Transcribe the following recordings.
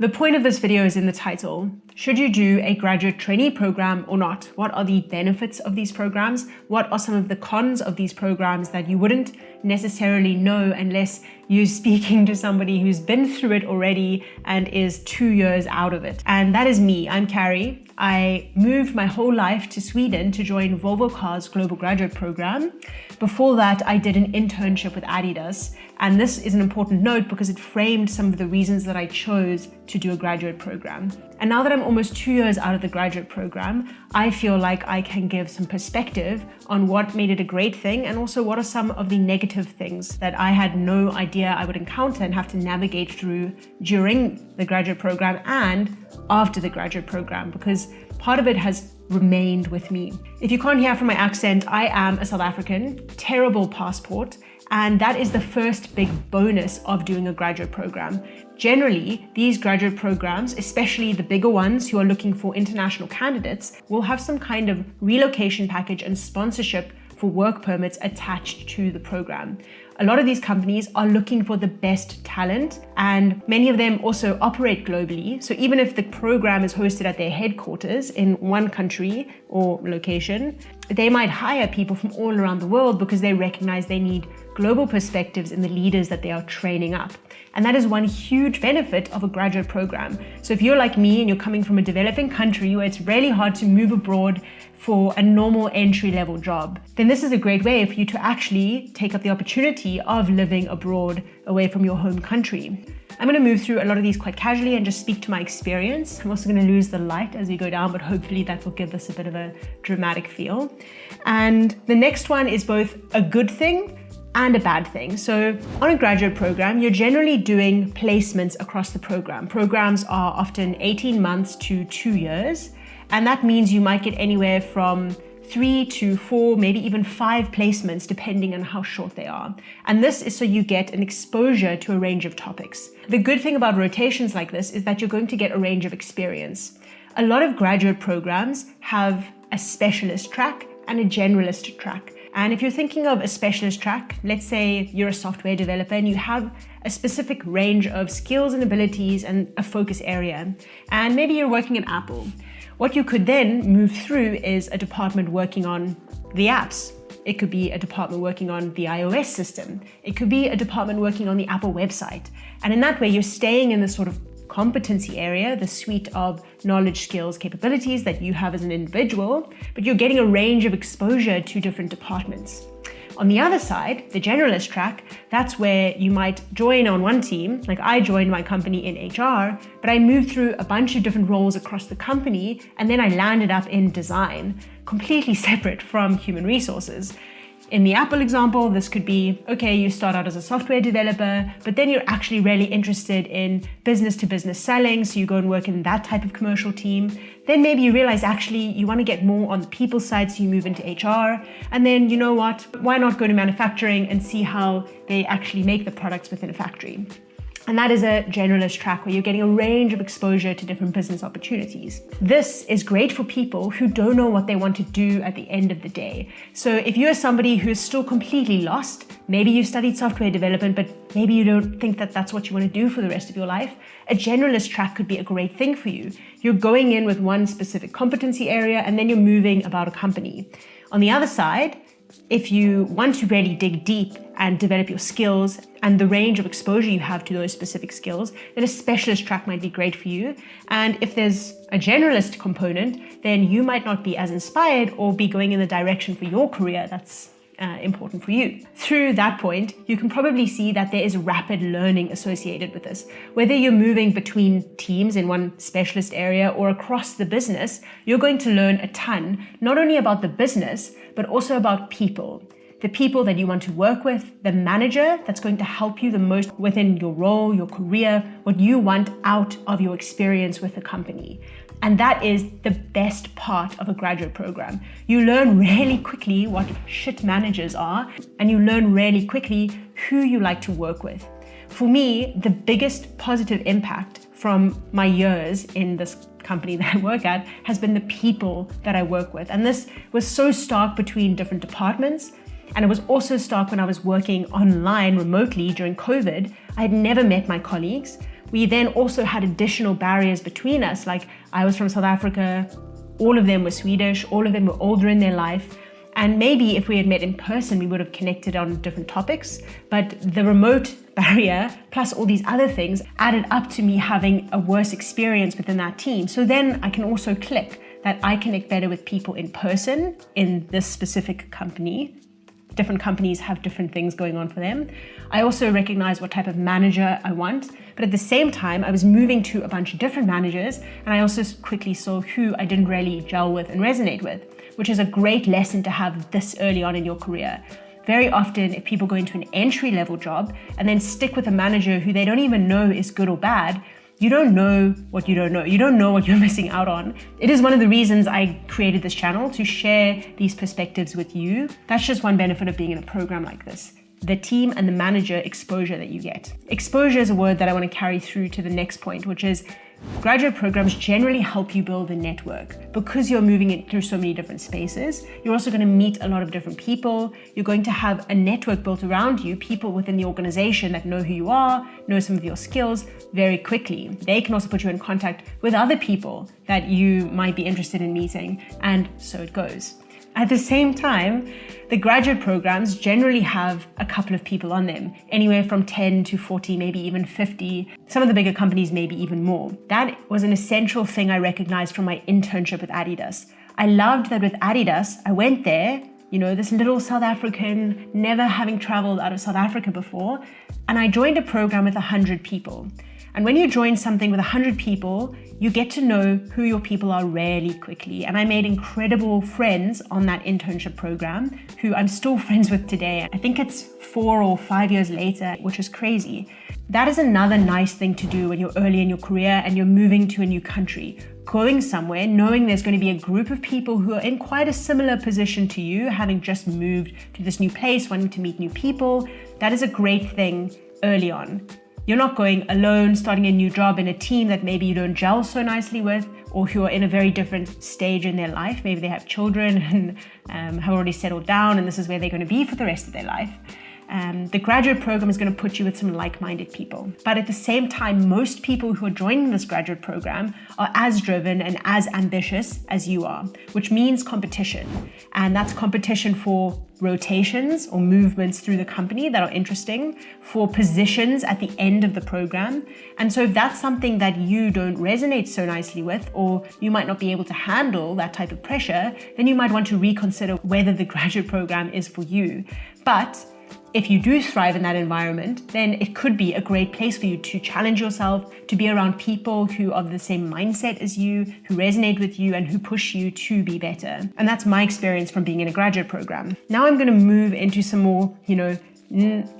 The point of this video is in the title. Should you do a graduate trainee program or not? What are the benefits of these programs? What are some of the cons of these programs that you wouldn't necessarily know unless you're speaking to somebody who's been through it already and is 2 years out of it? And that is me. I'm Carrie. I moved my whole life to Sweden to join Volvo Cars Graduate program. Before that, I did an internship with Adidas. And this is an important note because it framed some of the reasons that I chose to do a graduate program. And now that I'm almost 2 years out of the graduate program, I feel like I can give some perspective on what made it a great thing and also what are some of the negative things that I had no idea I would encounter and have to navigate through during the graduate program and after the graduate program, because part of it has remained with me. If you can't hear from my accent, I am a South African, terrible passport, and that is the first big bonus of doing a graduate program. Generally, these graduate programs, especially the bigger ones who are looking for international candidates, will have some kind of relocation package and sponsorship for work permits attached to the program. A lot of these companies are looking for the best talent, and many of them also operate globally. So even if the program is hosted at their headquarters in one country or location, they might hire people from all around the world because they recognize they need global perspectives in the leaders that they are training up. And that is one huge benefit of a graduate program. So if you're like me and you're coming from a developing country where it's really hard to move abroad for a normal entry-level job, then this is a great way for you to actually take up the opportunity of living abroad away from your home country. I'm going to move through a lot of these quite casually and just speak to my experience. I'm also going to lose the light as we go down, but hopefully that will give this a bit of a dramatic feel. And the next one is both a good thing and a bad thing. So on a graduate program, you're generally doing placements across the program. Programs are often 18 months to 2 years. And that means you might get anywhere from 3 to 4, maybe even 5 placements, depending on how short they are. And this is so you get an exposure to a range of topics. The good thing about rotations like this is that you're going to get a range of experience. A lot of graduate programs have a specialist track and a generalist track. And if you're thinking of a specialist track, let's say you're a software developer and you have a specific range of skills and abilities and a focus area, and maybe you're working at Apple. What you could then move through is a department working on the apps. It could be a department working on the iOS system. It could be a department working on the Apple website. And in that way, you're staying in the sort of competency area, the suite of knowledge, skills, capabilities that you have as an individual, but you're getting a range of exposure to different departments. On the other side, the generalist track, that's where you might join on one team. Like I joined my company in HR, but I moved through a bunch of different roles across the company, and then I landed up in design, completely separate from human resources. In the Apple example, this could be, okay, you start out as a software developer, but then you're actually really interested in business to business selling. So you go and work in that type of commercial team. Then maybe you realize actually you want to get more on the people side. So you move into HR. And then you know what, why not go to manufacturing and see how they actually make the products within a factory? And that is a generalist track where you're getting a range of exposure to different business opportunities. This is great for people who don't know what they want to do at the end of the day. So if you're somebody who's still completely lost, maybe you studied software development, but maybe you don't think that that's what you want to do for the rest of your life, a generalist track could be a great thing for you. You're going in with one specific competency area and then you're moving about a company. On the other side, if you want to really dig deep and develop your skills and the range of exposure you have to those specific skills, then a specialist track might be great for you. And if there's a generalist component, then you might not be as inspired or be going in the direction for your career that's important for you. Through that point, you can probably see that there is rapid learning associated with this. Whether you're moving between teams in one specialist area or across the business, you're going to learn a ton, not only about the business, but also about people. The people that you want to work with, the manager that's going to help you the most within your role, your career, what you want out of your experience with the company. And that is the best part of a graduate program. You learn really quickly what shit managers are, and you learn really quickly who you like to work with. For me, the biggest positive impact from my years in this company that I work at has been the people that I work with. And this was so stark between different departments. And it was also stark when I was working online remotely during COVID. I had never met my colleagues. we then also had additional barriers between us. Like, I was from South Africa, all of them were Swedish, all of them were older in their life. And maybe if we had met in person, we would have connected on different topics. But the remote barrier, plus all these other things, added up to me having a worse experience within that team. So then I can also click that I connect better with people in person in this specific company. Different companies have different things going on for them. I also recognize what type of manager I want, but at the same time, I was moving to a bunch of different managers, and I also quickly saw who I didn't really gel with and resonate with, which is a great lesson to have this early on in your career. Very often, if people go into an entry-level job and then stick with a manager who they don't even know is good or bad, you don't know what you don't know. You don't know what you're missing out on. It is one of the reasons I created this channel, to share these perspectives with you. That's just one benefit of being in a program like this. The team and the manager exposure that you get. Exposure is a word that I want to carry through to the next point, which is graduate programs generally help you build a network. Because you're moving it through so many different spaces, you're also going to meet a lot of different people. You're going to have a network built around you, people within the organization that know who you are, know some of your skills very quickly. They can also put you in contact with other people that you might be interested in meeting, and so it goes. At the same time, the graduate programs generally have a couple of people on them, anywhere from 10 to 40, maybe even 50. Some of the bigger companies, maybe even more. That was an essential thing I recognized from my internship with Adidas. I loved that with Adidas, I went there, this little South African, never having traveled out of South Africa before, and I joined a program with 100 people. And when you join something with 100 people, you get to know who your people are really quickly. And I made incredible friends on that internship program who I'm still friends with today. I think it's 4 or 5 years later, which is crazy. That is another nice thing to do when you're early in your career and you're moving to a new country. Going somewhere, knowing there's going to be a group of people who are in quite a similar position to you, having just moved to this new place, wanting to meet new people. That is a great thing early on. You're not going alone, starting a new job in a team that maybe you don't gel so nicely with, or who are in a very different stage in their life. Maybe they have children and have already settled down, and this is where they're going to be for the rest of their life. The graduate program is going to put you with some like-minded people. But at the same time, most people who are joining this graduate program are as driven and as ambitious as you are, which means competition. And that's competition for rotations or movements through the company that are interesting, for positions at the end of the program. And so if that's something that you don't resonate so nicely with, or you might not be able to handle that type of pressure, then you might want to reconsider whether the graduate program is for you. But if you do thrive in that environment, then it could be a great place for you to challenge yourself, to be around people who are the same mindset as you, who resonate with you, and who push you to be better. And that's my experience from being in a graduate program. Now I'm going to move into some more,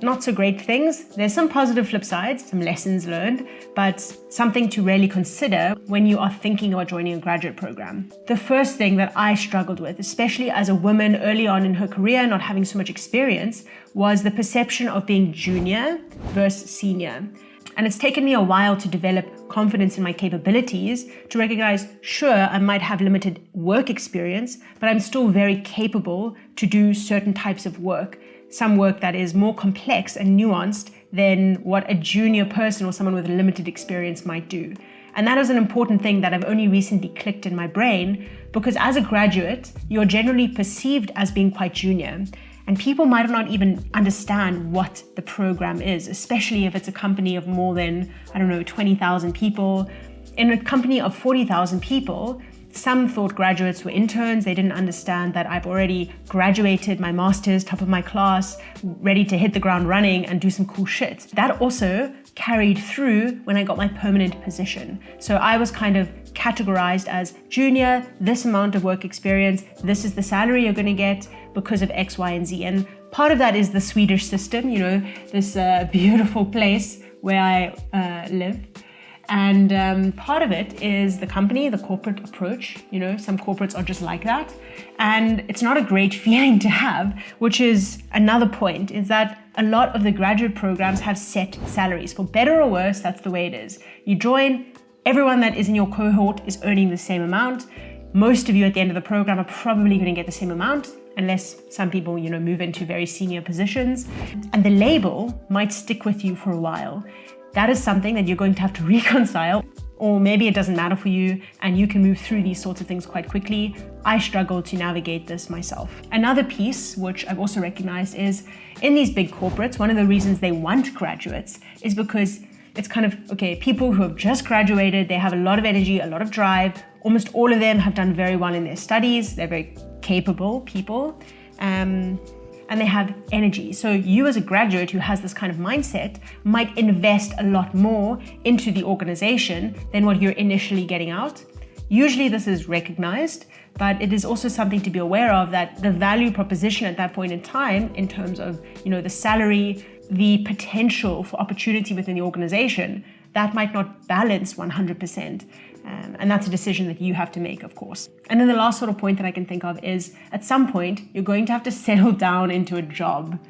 not so great things. There's some positive flip sides, some lessons learned, but something to really consider when you are thinking about joining a graduate program. The first thing that I struggled with, especially as a woman early on in her career, not having so much experience, was the perception of being junior versus senior. And it's taken me a while to develop confidence in my capabilities, to recognize, sure, I might have limited work experience, but I'm still very capable to do certain types of work. Some work that is more complex and nuanced than what a junior person or someone with limited experience might do. And that is an important thing that I've only recently clicked in my brain, because as a graduate, you're generally perceived as being quite junior. And people might not even understand what the program is, especially if it's a company of more than, 20,000 people. In a company of 40,000 people, some thought graduates were interns. They didn't understand that I've already graduated my master's, top of my class, ready to hit the ground running and do some cool shit. That also carried through when I got my permanent position. So I was kind of categorized as junior, this amount of work experience, this is the salary you're going to get because of X, Y, and Z. And part of that is the Swedish system, this beautiful place where I live. And part of it is the company, the corporate approach. Some corporates are just like that. And it's not a great feeling to have, which is another point, is that a lot of the graduate programs have set salaries. For better or worse, that's the way it is. You join, everyone that is in your cohort is earning the same amount. Most of you at the end of the program are probably going to get the same amount, unless some people, move into very senior positions. And the label might stick with you for a while. that is something that you're going to have to reconcile. Or maybe it doesn't matter for you and you can move through these sorts of things quite quickly. I struggle to navigate this myself. Another piece, which I've also recognized, is in these big corporates, one of the reasons they want graduates is because it's kind of, okay, people who have just graduated, they have a lot of energy, a lot of drive. Almost all of them have done very well in their studies. They're very capable people. And they have energy. So you as a graduate who has this kind of mindset might invest a lot more into the organization than what you're initially getting out. Usually this is recognized, but it is also something to be aware of, that the value proposition at that point in time, in terms of, the salary, the potential for opportunity within the organization, that might not balance 100%. And that's a decision that you have to make, of course. And then the last sort of point that I can think of is, at some point, you're going to have to settle down into a job.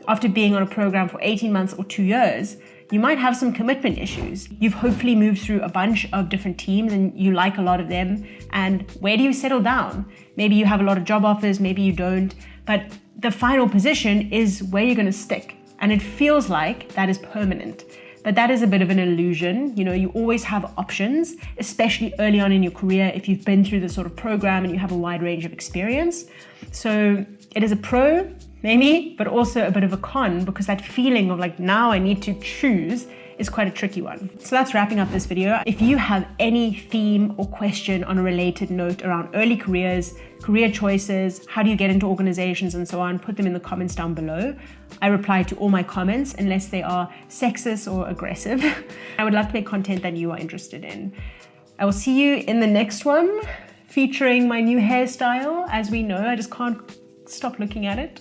After being on a program for 18 months or 2 years, you might have some commitment issues. You've hopefully moved through a bunch of different teams and you like a lot of them. And where do you settle down? Maybe you have a lot of job offers, maybe you don't. But the final position is where you're going to stick. And it feels like that is permanent. But that is a bit of an illusion. You always have options, especially early on in your career if you've been through this sort of program and you have a wide range of experience. So it is a pro, maybe, but also a bit of a con, because that feeling of like, now I need to choose is quite a tricky one. So that's wrapping up this video. If you have any theme or question on a related note around early careers, career choices, how do you get into organizations and so on, put them in the comments down below. I reply to all my comments unless they are sexist or aggressive. I would love to make content that you are interested in. I will see you in the next one, featuring my new hairstyle. As we know, I just can't stop looking at it.